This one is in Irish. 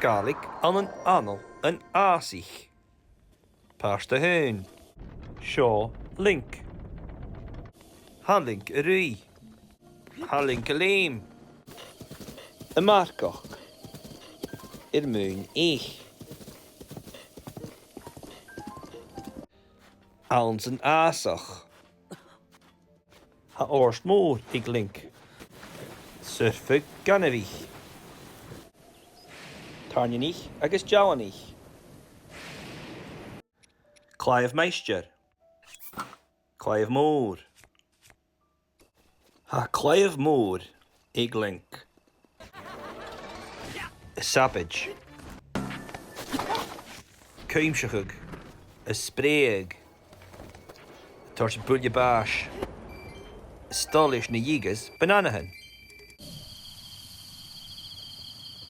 Gaelic an an Anail an Fhàsaich. Páiste hún. Seo link. Ha link a rí. Ha link a léim. A marcach. Mún ich. Ans an Fhàsaich. Ha orst mór ag link. Surfa ganarích. Tarnanich agus jawanich. Claibh meister. Claibh mór. Ha claibh mór ag link. A savage. Cuimseachug. A spréag. Tors bulle bash. Stolish na yigas bananahan.